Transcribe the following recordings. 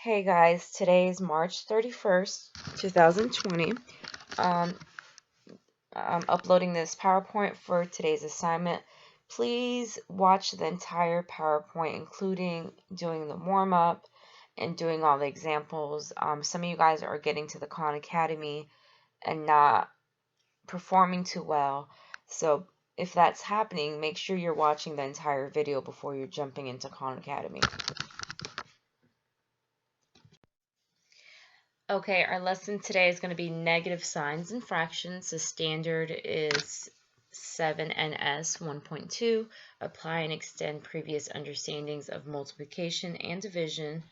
Hey guys, today is March 31st, 2020. Um, I'm uploading this PowerPoint for today's assignment. Please watch the entire PowerPoint, including doing the warm-up and doing all the examples. Some of you guys are getting to the Khan Academy and not performing too well. So if that's happening, make sure you're watching the entire video before you're jumping into Khan Academy. Okay, our lesson today is going to be negative signs and fractions. The standard is 7.NS.1.2. Apply and extend previous understandings of multiplication and division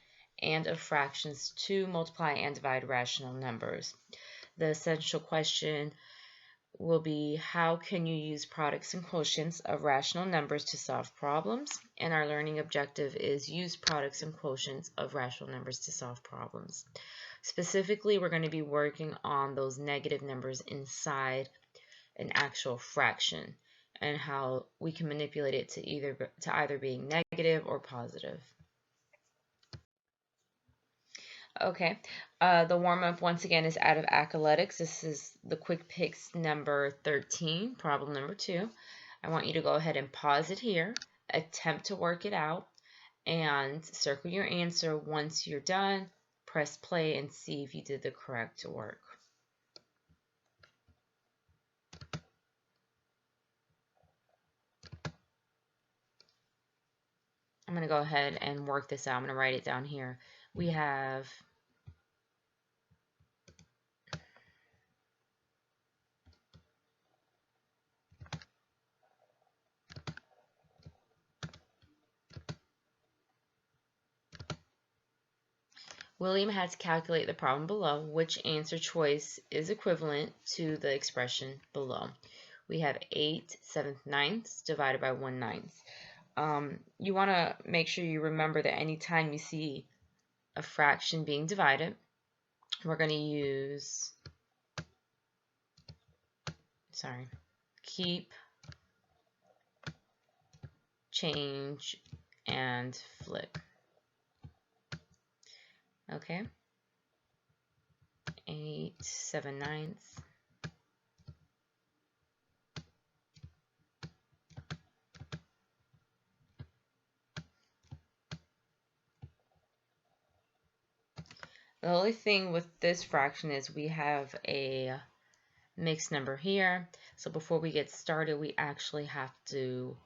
and of fractions to multiply and divide rational numbers. The essential question will be, how can you use products and quotients of rational numbers to solve problems? And our learning objective is use products and quotients of rational numbers to solve problems. Specifically, we're going to be working on those negative numbers inside an actual fraction and how we can manipulate it to either being negative or positive. Okay, the warm-up once again is out of Accoletics. This is the Quick Picks number 13, problem number 2. I want you to go ahead and pause it here, attempt to work it out, and circle your answer. Once you're done, press play and see if you did the correct work. I'm going to go ahead and work this out. I'm going to write it down here. We have William had to calculate the problem below. Which answer choice is equivalent to the expression below? We have 8/7/9 divided by 1/9. You want to make sure you remember that anytime you see a fraction being divided, we're going to use, keep, change, and flip. Okay, 8/7/9. The only thing with this fraction is we have a mixed number here. So before we get started, we actually have to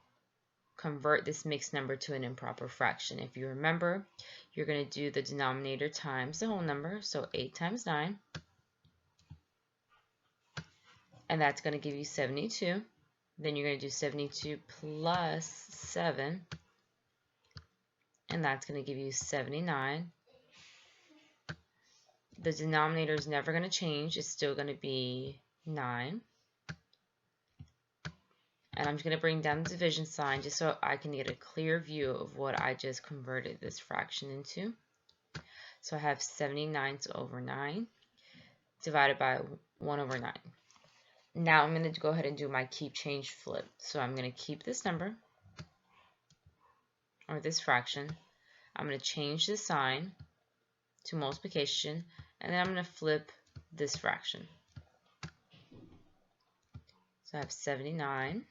convert this mixed number to an improper fraction. If you remember, you're going to do the denominator times the whole number, so 8 times 9, and that's going to give you 72. Then you're going to do 72 plus 7, and that's going to give you 79. The denominator is never going to change. It's still going to be 9. And I'm just going to bring down the division sign just so I can get a clear view of what I just converted this fraction into. So I have 79 over 9 divided by 1 over 9. Now I'm going to go ahead and do my keep, change, flip. So I'm going to keep this number, or this fraction. I'm going to change the sign to multiplication, and then I'm going to flip this fraction. So I have 79.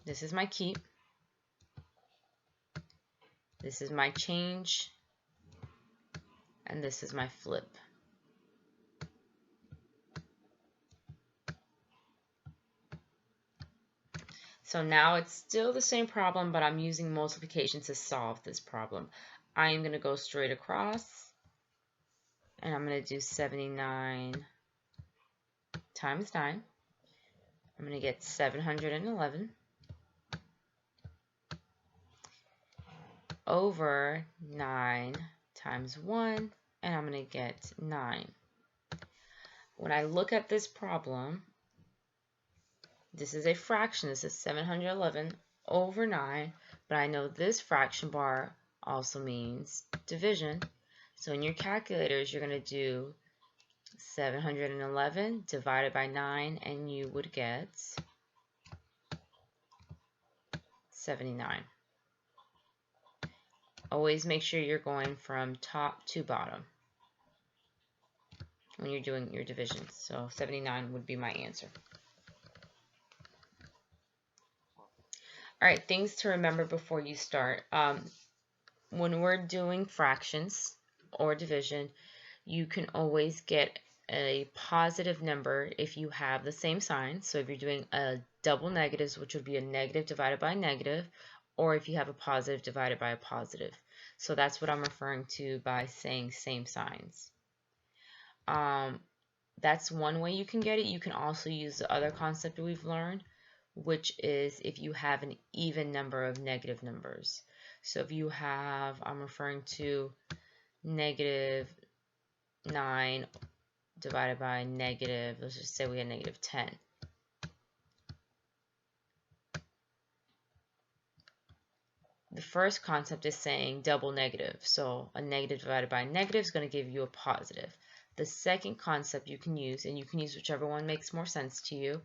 This is my keep. This is my change. And this is my flip. So now it's still the same problem, but I'm using multiplication to solve this problem. I am going to go straight across, and I'm going to do 79 times 9. I'm going to get 711 over 9 times 1, and I'm going to get 9. When I look at this problem, this is a fraction. This is 711 over 9, but I know this fraction bar also means division. So in your calculators, you're going to do 711 divided by 9, and you would get 79 Always make sure you're going from top to bottom when you're doing your divisions. So 79 would be my answer. All right, things to remember before you start. When we're doing fractions or division, you can always get a positive number if you have the same sign. So if you're doing a double negatives, which would be a negative divided by a negative, or if you have a positive divided by a positive. So that's what I'm referring to by saying same signs. That's one way you can get it. You can also use the other concept we've learned, which is if you have an even number of negative numbers. So if you have, I'm referring to negative 9 divided by negative, let's just say we had negative 10. The first concept is saying double negative. So a negative divided by a negative is going to give you a positive. The second concept you can use, and you can use whichever one makes more sense to you,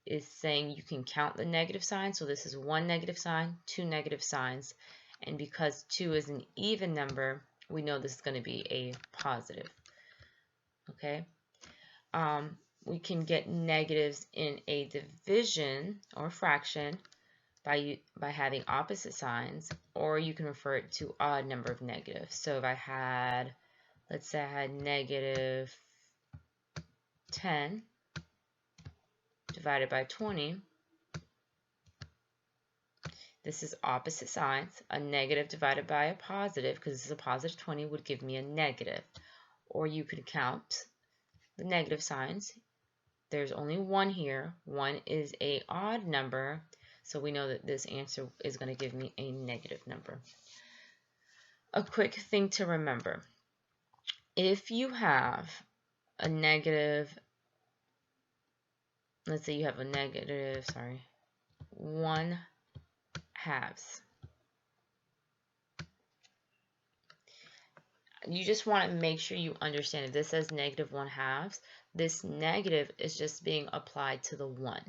is saying you can count the negative sign. So this is one negative sign, two negative signs. And because 2 is an even number, we know this is going to be a positive. Okay? We can get negatives in a division or fraction by having opposite signs, or you can refer it to odd number of negatives. So if I had, let's say I had negative 10 divided by 20, this is opposite signs. A negative divided by a positive, because this is a positive 20, would give me a negative. Or you could count the negative signs. There's only one here. One is a odd number, so we know that this answer is going to give me a negative number. A quick thing to remember. If you have a negative, let's say you have a negative, 1 halves. You just want to make sure you understand if this says negative 1 halves, this negative is just being applied to the 1.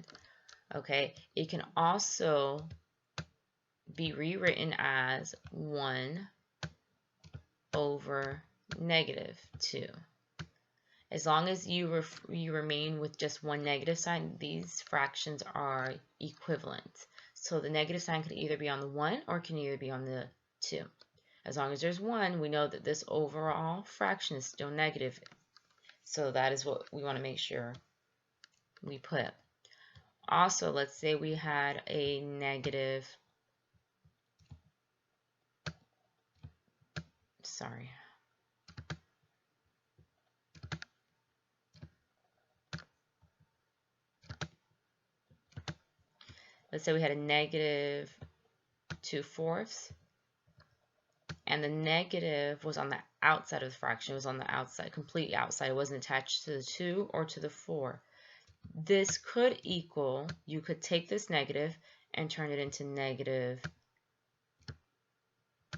Okay, it can also be rewritten as 1 over negative 2. As long as you remain with just one negative sign, these fractions are equivalent. So the negative sign could either be on the 1 or can either be on the 2. As long as there's 1, we know that this overall fraction is still negative. So that is what we want to make sure we put. Also, let's say we had a negative, let's say we had a negative 2/4, and the negative was on the outside of the fraction. It was on the outside, completely outside. It wasn't attached to the 2 or to the 4. This could equal, you could take this negative and turn it into negative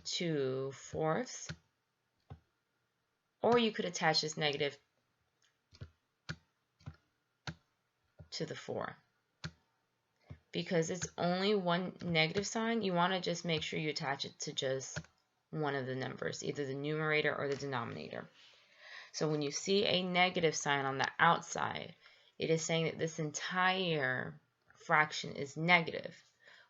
2/4, or you could attach this negative to the 4. Because it's only one negative sign, you want to just make sure you attach it to just one of the numbers, either the numerator or the denominator. So when you see a negative sign on the outside, it is saying that this entire fraction is negative,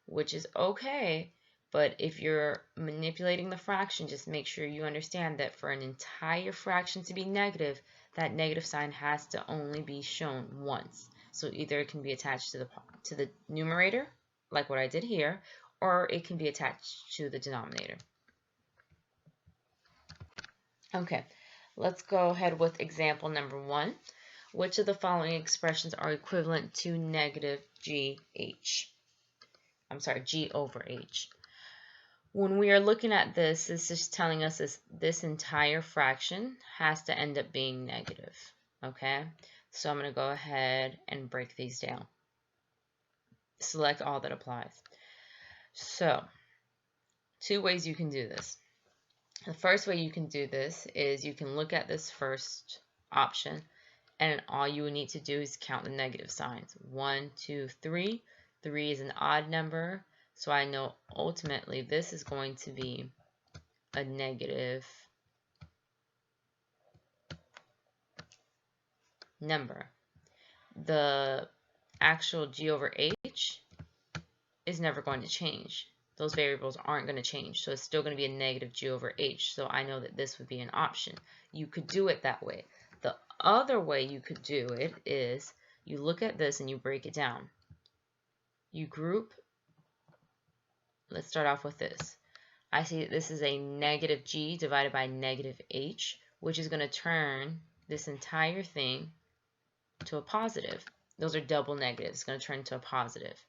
which is okay, but if you're manipulating the fraction, just make sure you understand that for an entire fraction to be negative, that negative sign has to only be shown once. So either it can be attached to the numerator, like what I did here, or it can be attached to the denominator. Okay, let's go ahead with example number 1. Which of the following expressions are equivalent to negative G over H? When we are looking at this, this is telling us this entire fraction has to end up being negative. Okay, so I'm going to go ahead and break these down. Select all that applies. So, 2 ways you can do this. The first way you can do this is you can look at this first option, and all you would need to do is count the negative signs. 1, 2, 3. 3 is an odd number, so I know ultimately this is going to be a negative number. The actual g over h is never going to change. Those variables aren't going to change, so it's still going to be a negative g over h, so I know that this would be an option. You could do it that way. The other way you could do it is you look at this and you break it down. You group, let's start off with this. I see that this is a negative g divided by negative h, which is going to turn this entire thing to a positive. Those are double negatives. It's going to turn into a positive.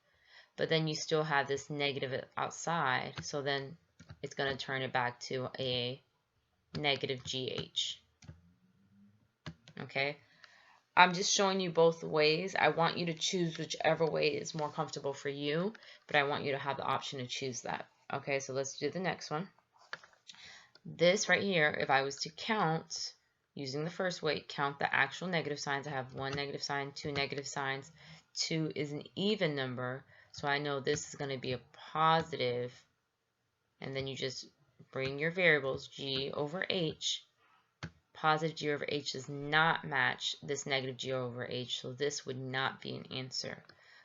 But then you still have this negative outside, so then it's going to turn it back to a negative GH. Okay? I'm just showing you both ways. I want you to choose whichever way is more comfortable for you, but I want you to have the option to choose that. Okay, so let's do the next one. This right here, if I was to count, using the first way, count the actual negative signs. I have one negative sign, two negative signs. 2 is an even number, so I know this is going to be a positive, and then you just bring your variables, g over h. Positive g over h does not match this negative g over h, so this would not be an answer.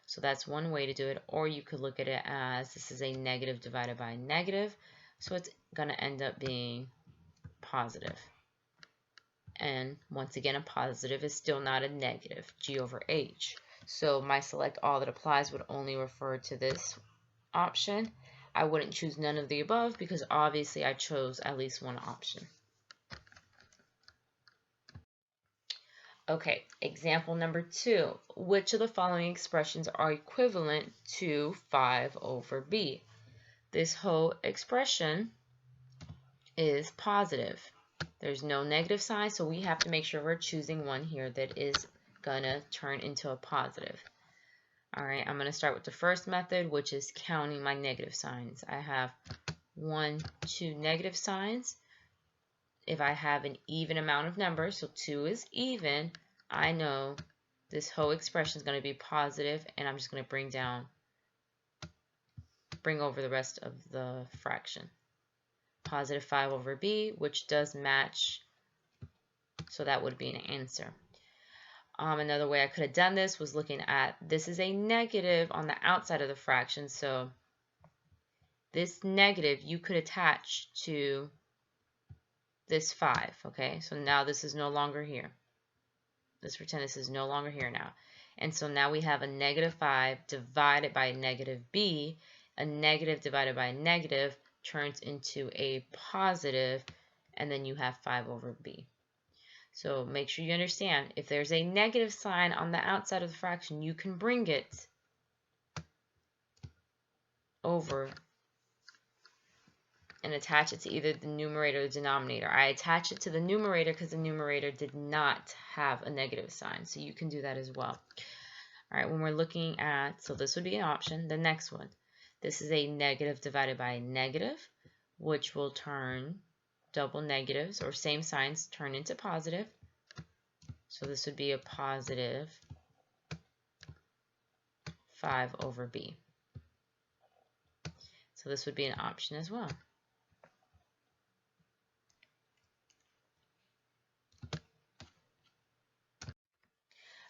So that's one way to do it, or you could look at it as this is a negative divided by a negative, so it's going to end up being positive. And once again, a positive is still not a negative, g over h. So my select all that applies would only refer to this option. I wouldn't choose none of the above because obviously I chose at least one option. Okay, example number 2. Which of the following expressions are equivalent to 5 over b? This whole expression is positive. There's no negative sign, so we have to make sure we're choosing one here that is gonna turn into a positive. All right, I'm gonna start with the first method, which is counting my negative signs. I have 1, 2 negative signs. If I have an even amount of numbers, so 2 is even, I know this whole expression is gonna be positive, and I'm just gonna bring over the rest of the fraction. Positive 5 over b, which does match, so that would be an answer. Another way I could have done this was looking at, this is a negative on the outside of the fraction, so this negative you could attach to this 5, okay? So now this is no longer here. Let's pretend this is no longer here now. And so now we have a negative 5 divided by a negative b. A negative divided by a negative turns into a positive, and then you have 5 over b. So make sure you understand, if there's a negative sign on the outside of the fraction, you can bring it over and attach it to either the numerator or the denominator. I attach it to the numerator because the numerator did not have a negative sign, so you can do that as well. All right, when we're looking at, so this would be an option. The next one, this is a negative divided by a negative, which will turn double negatives or same signs turn into positive. So this would be a positive 5 over b. So this would be an option as well.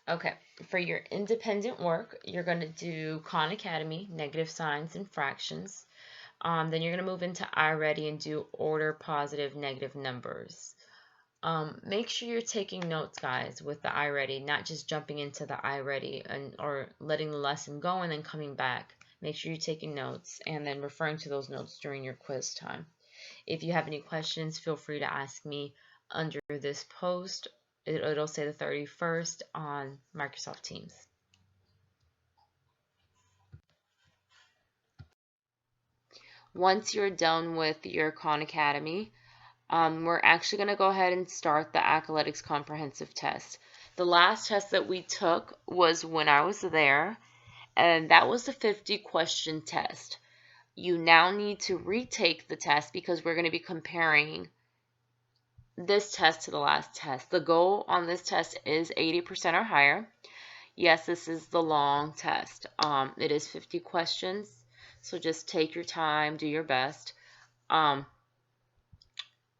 Okay, for your independent work, you're going to do Khan Academy, negative signs and fractions. Then you're going to move into iReady and do order positive negative numbers. Make sure you're taking notes, guys, with the iReady, not just jumping into the iReady or letting the lesson go and then coming back. Make sure you're taking notes and then referring to those notes during your quiz time. If you have any questions, feel free to ask me under this post. It'll say the 31st on Microsoft Teams. Once you're done with your Khan Academy, we're actually going to go ahead and start the Athletics Comprehensive Test. The last test that we took was when I was there, and that was the 50-question test. You now need to retake the test because we're going to be comparing this test to the last test. The goal on this test is 80% or higher. Yes, this is the long test. It is 50 questions, so just take your time, do your best.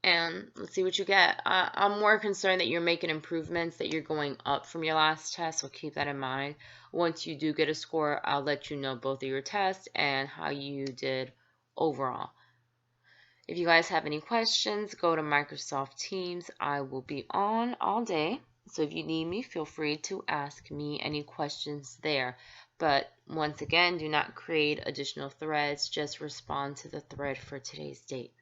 and let's see what you get. I'm more concerned that you're making improvements, that you're going up from your last test, so keep that in mind. Once you do get a score, I'll let you know both of your tests and how you did overall. If you guys have any questions, go to Microsoft Teams. I will be on all day, so if you need me, feel free to ask me any questions there. But once again, do not create additional threads, just respond to the thread for today's date.